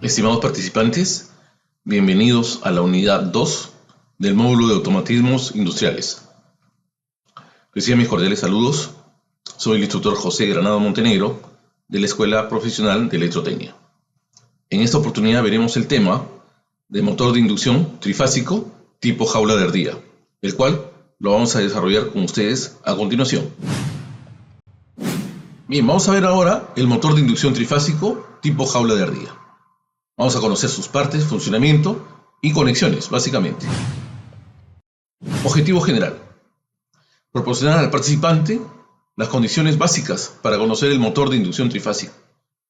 Estimados participantes, bienvenidos a la unidad 2 del módulo de automatismos industriales. Reciban mis cordiales saludos. Soy el instructor José Granado Montenegro de la Escuela Profesional de Electrotecnia. En esta oportunidad veremos el tema de motor de inducción trifásico tipo jaula de ardilla, el cual lo vamos a desarrollar con ustedes a continuación. Bien, vamos a ver ahora el motor de inducción trifásico tipo jaula de ardilla. Vamos a conocer sus partes, funcionamiento y conexiones, básicamente. Objetivo general: proporcionar al participante las condiciones básicas para conocer el motor de inducción trifásico,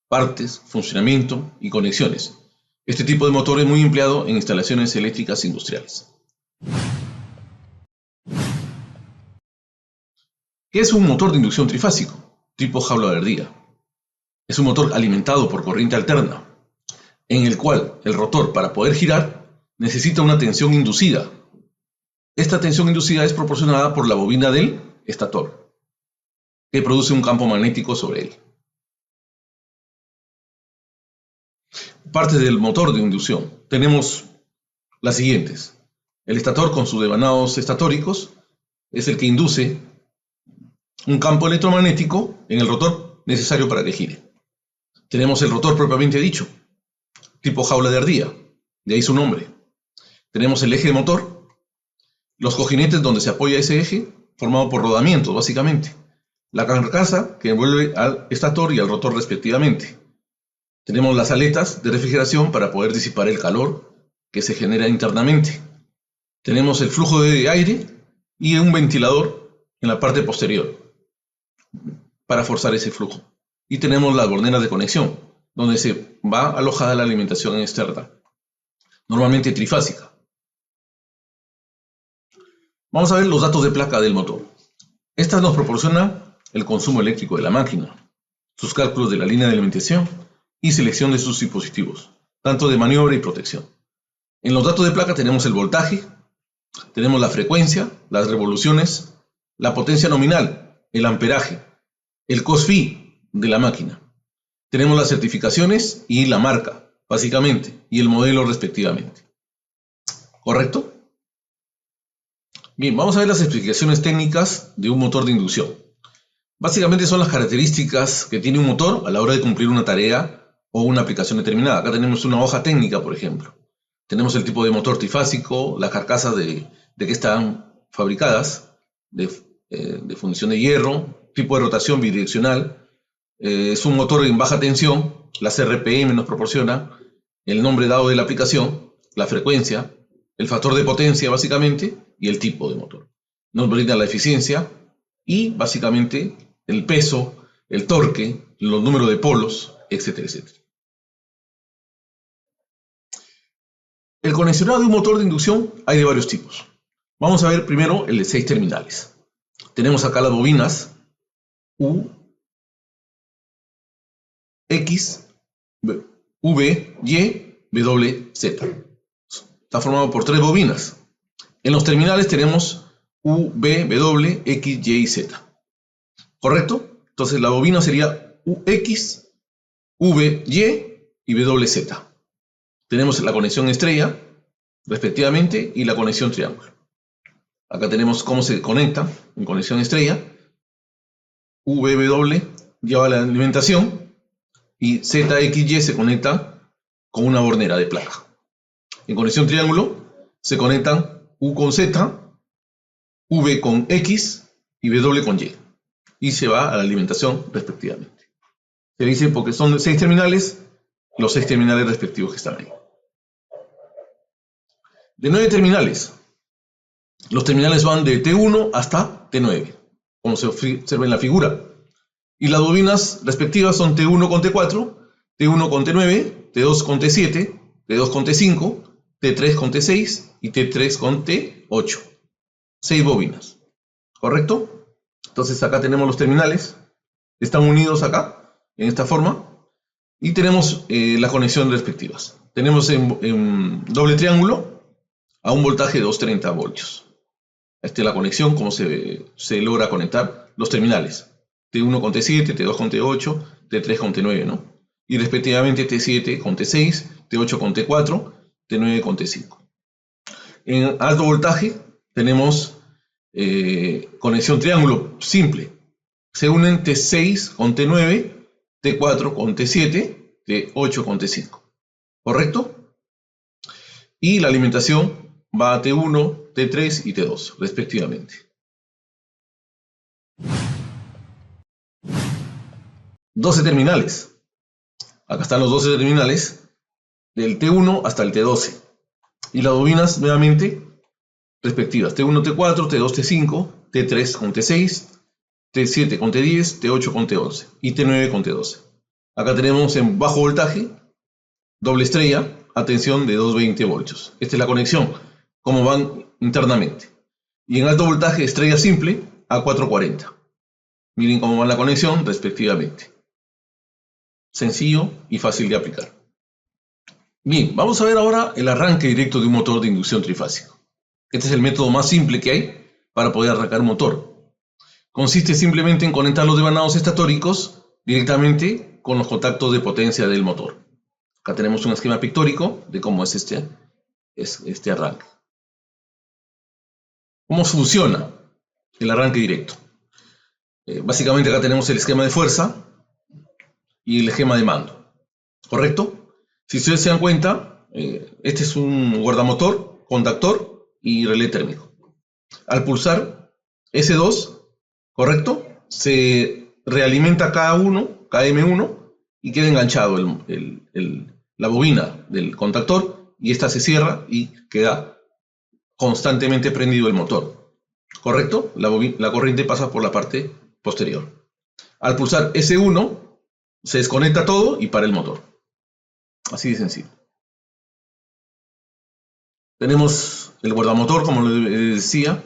partes, funcionamiento y conexiones. Este tipo de motor es muy empleado en instalaciones eléctricas industriales. ¿Qué es un motor de inducción trifásico tipo jaula de ardilla? Es un motor alimentado por corriente alterna, en el cual el rotor, para poder girar, necesita una tensión inducida. Esta tensión inducida es proporcionada por la bobina del estator, que produce un campo magnético sobre él. Partes del motor de inducción. Tenemos las siguientes. El estator con sus devanados estatóricos es el que induce un campo electromagnético en el rotor necesario para que gire. Tenemos el rotor propiamente dicho, tipo jaula de ardilla, de ahí su nombre. Tenemos el eje de motor, los cojinetes donde se apoya ese eje, formado por rodamientos básicamente, la carcasa que envuelve al estator y al rotor respectivamente. Tenemos las aletas de refrigeración para poder disipar el calor que se genera internamente. Tenemos el flujo de aire y un ventilador en la parte posterior para forzar ese flujo. Y tenemos las borneras de conexión, donde se va alojada la alimentación externa, normalmente trifásica. Vamos a ver los datos de placa del motor. Esta nos proporciona el consumo eléctrico de la máquina, sus cálculos de la línea de alimentación y selección de sus dispositivos, tanto de maniobra y protección. En los datos de placa tenemos el voltaje, tenemos la frecuencia, las revoluciones, la potencia nominal, el amperaje, el cos-fi de la máquina. Tenemos las certificaciones y la marca, básicamente, y el modelo respectivamente. ¿Correcto? Bien, vamos a ver las especificaciones técnicas de un motor de inducción. Básicamente son las características que tiene un motor a la hora de cumplir una tarea o una aplicación determinada. Acá tenemos una hoja técnica, por ejemplo. Tenemos el tipo de motor trifásico, las carcasas de que están fabricadas, de fundición de hierro, tipo de rotación bidireccional. Es un motor en baja tensión, las RPM nos proporciona el nombre dado de la aplicación, la frecuencia, el factor de potencia básicamente y el tipo de motor. Nos brinda la eficiencia y básicamente el peso, el torque, los números de polos, etcétera, etcétera. El conexionado de un motor de inducción hay de varios tipos. Vamos a ver primero el de 6 terminales. Tenemos acá las bobinas U, X, V, Y, W, Z. Está formado por 3 bobinas. En los terminales tenemos U, V, W, X, Y y Z. ¿Correcto? Entonces la bobina sería UX, V, Y WZ. Tenemos la conexión estrella, respectivamente, y la conexión triángulo. Acá tenemos cómo se conecta en conexión estrella. VW lleva la alimentación y ZXY se conecta con una bornera de placa. En conexión triángulo se conectan U con Z, V con X y W con Y. Y se va a la alimentación respectivamente. Se dice porque son 6 terminales, los 6 terminales respectivos que están ahí. De 9 terminales, los terminales van de T1 hasta T9, como se observa en la figura. Y las bobinas respectivas son T1 con T4, T1 con T9, T2 con T7, T2 con T5, T3 con T6 y T3 con T8. 6 bobinas. ¿Correcto? Entonces acá tenemos los terminales. Están unidos acá, en esta forma. Y tenemos las conexiones respectivas. Tenemos en doble triángulo a un voltaje de 230 voltios. Esta es la conexión, cómo se logra conectar los terminales. T1 con T7, T2 con T8, T3 con T9, ¿no? Y respectivamente T7 con T6 T8 con T4, T9 con T5. En alto voltaje tenemos conexión triángulo simple. Se unen T6 con T9, T4 con T7, T8 con T5. ¿Correcto? Y la alimentación va a T1, T3 y T2, respectivamente. Doce terminales. Acá están los 12 terminales, del T1 hasta el T12. Y las bobinas, nuevamente, respectivas. T1, T4, T2, T5, T3 con T6, T7 con T10, T8 con T11 y T9 con T12. Acá tenemos en bajo voltaje, doble estrella, a tensión de 220 voltios. Esta es la conexión, cómo van internamente. Y en alto voltaje, estrella simple, a 440. Miren cómo va la conexión, respectivamente. Sencillo y fácil de aplicar. Bien, vamos a ver ahora el arranque directo de un motor de inducción trifásico. Este es el método más simple que hay para poder arrancar un motor. Consiste simplemente en conectar los devanados estatóricos directamente con los contactos de potencia del motor. Acá tenemos un esquema pictórico de cómo es este arranque. ¿Cómo funciona el arranque directo? Básicamente acá tenemos el esquema de fuerza y el esquema de mando. ¿Correcto? Si ustedes se dan cuenta, este es un guardamotor, contactor y relé térmico. Al pulsar S2, ¿correcto? Se realimenta KM1 y queda enganchado la bobina del contactor y esta se cierra y queda constantemente prendido el motor. ¿Correcto? La corriente pasa por la parte posterior. Al pulsar S1 se desconecta todo y para el motor. Así de sencillo. Tenemos el guardamotor, como les decía,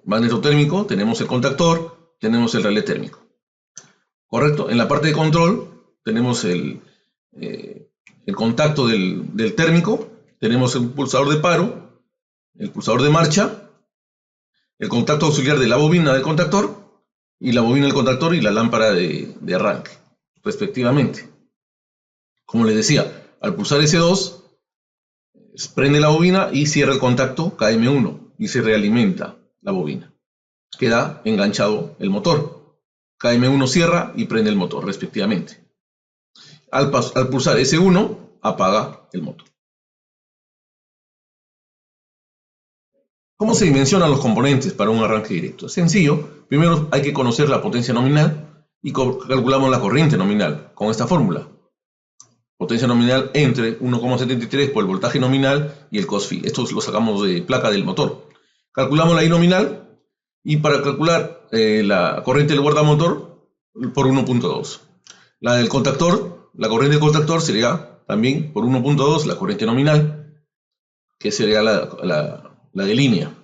magnetotérmico, tenemos el contactor, tenemos el relé térmico. ¿Correcto? En la parte de control tenemos el contacto del térmico, tenemos el pulsador de paro, el pulsador de marcha, el contacto auxiliar de la bobina del contactor y la bobina del contactor y la lámpara de arranque, respectivamente. Como les decía, al pulsar S2, prende la bobina y cierra el contacto KM1 y se realimenta la bobina. Queda enganchado el motor. KM1 cierra y prende el motor, respectivamente. Al pulsar S1, apaga el motor. ¿Cómo se dimensionan los componentes para un arranque directo? Es sencillo. Primero hay que conocer la potencia nominal y calculamos la corriente nominal con esta fórmula. Potencia nominal entre 1,73 por el voltaje nominal y el cos phi. Esto lo sacamos de placa del motor. Calculamos la I nominal y para calcular la corriente del guardamotor por 1.2. La del contactor, la corriente del contactor sería también por 1.2 la corriente nominal, que sería la de línea.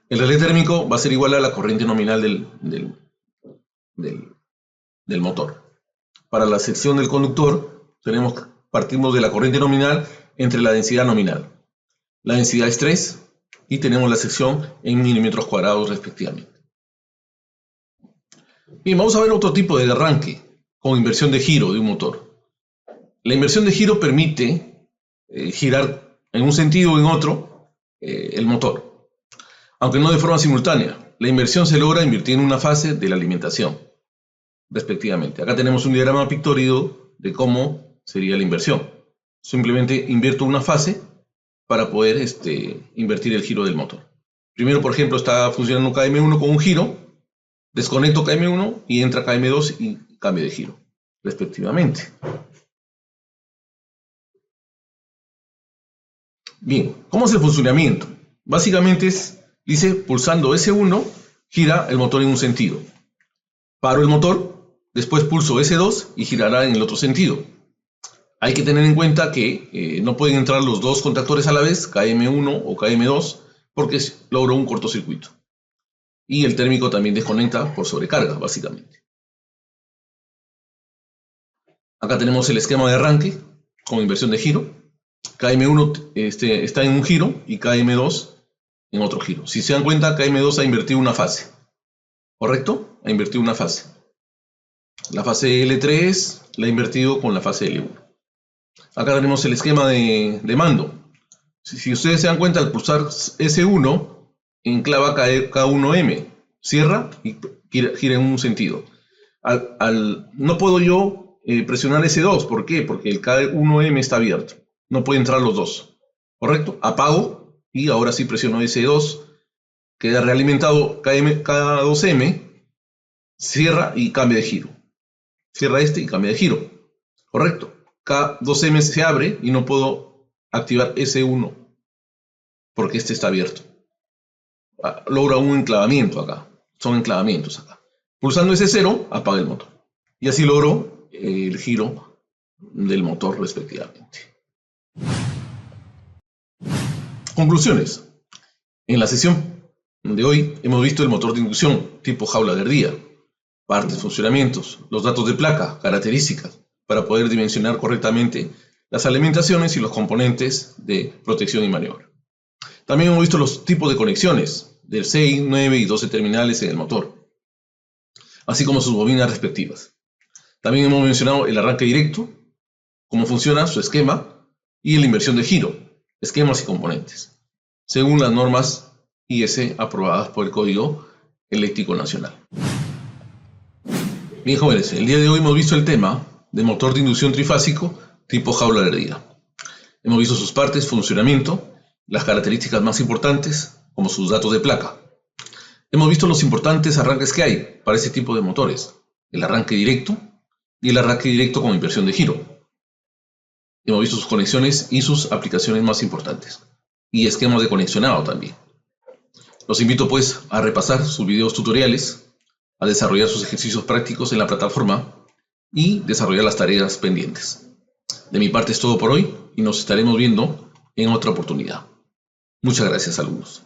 El relé térmico va a ser igual a la corriente nominal del motor. Para la sección del conductor partimos de la corriente nominal entre la densidad nominal. La densidad es 3 y tenemos la sección en milímetros cuadrados respectivamente. Bien, vamos a ver otro tipo de arranque con inversión de giro de un motor. La inversión de giro permite girar en un sentido o en otro el motor, aunque no de forma simultánea. La inversión se logra invirtiendo una fase de la alimentación, respectivamente. Acá tenemos un diagrama pictórico de cómo sería la inversión. Simplemente invierto una fase para poder invertir el giro del motor. Primero, por ejemplo, está funcionando KM1 con un giro, desconecto KM1 y entra KM2 y cambio de giro, respectivamente. Bien, ¿cómo es el funcionamiento? Básicamente dice, pulsando S1, gira el motor en un sentido. Paro el motor, después pulso S2 y girará en el otro sentido. Hay que tener en cuenta que no pueden entrar los dos contactores a la vez, KM1 o KM2, porque logro un cortocircuito. Y el térmico también desconecta por sobrecarga, básicamente. Acá tenemos el esquema de arranque con inversión de giro. KM1 está en un giro y KM2 en otro giro. Si se dan cuenta, KM2 ha invertido una fase. ¿Correcto? Ha invertido una fase. La fase L3 la ha invertido con la fase L1. Acá tenemos el esquema de mando. Si ustedes se dan cuenta, al pulsar S1, enclava K1M, cierra y gira en un sentido. No puedo yo presionar S2, ¿por qué? Porque el K1M está abierto, no pueden entrar los dos, ¿correcto? Apago y ahora sí presiono S2, queda realimentado K2M, cierra y cambia de giro. Cierra este y cambia de giro, ¿correcto? K2M se abre y no puedo activar S1 porque este está abierto. Logra un enclavamiento acá. Son enclavamientos acá. Pulsando S0, apaga el motor. Y así logro el giro del motor respectivamente. Conclusiones. En la sesión de hoy hemos visto el motor de inducción tipo jaula de Ardía, partes, funcionamientos, los datos de placa, características, para poder dimensionar correctamente las alimentaciones y los componentes de protección y maniobra. También hemos visto los tipos de conexiones del 6, 9 y 12 terminales en el motor, así como sus bobinas respectivas. También hemos mencionado el arranque directo, cómo funciona su esquema y la inversión de giro, esquemas y componentes, según las normas IS aprobadas por el Código Eléctrico Nacional. Bien, jóvenes, el día de hoy hemos visto el tema del motor de inducción trifásico tipo jaula de Ardía. Hemos visto sus partes, funcionamiento, las características más importantes, como sus datos de placa. Hemos visto los importantes arranques que hay para este tipo de motores, el arranque directo y el arranque directo con inversión de giro. Hemos visto sus conexiones y sus aplicaciones más importantes, y esquemas de conexionado también. Los invito pues a repasar sus videos tutoriales, a desarrollar sus ejercicios prácticos en la plataforma y desarrollar las tareas pendientes. De mi parte es todo por hoy y nos estaremos viendo en otra oportunidad. Muchas gracias, alumnos.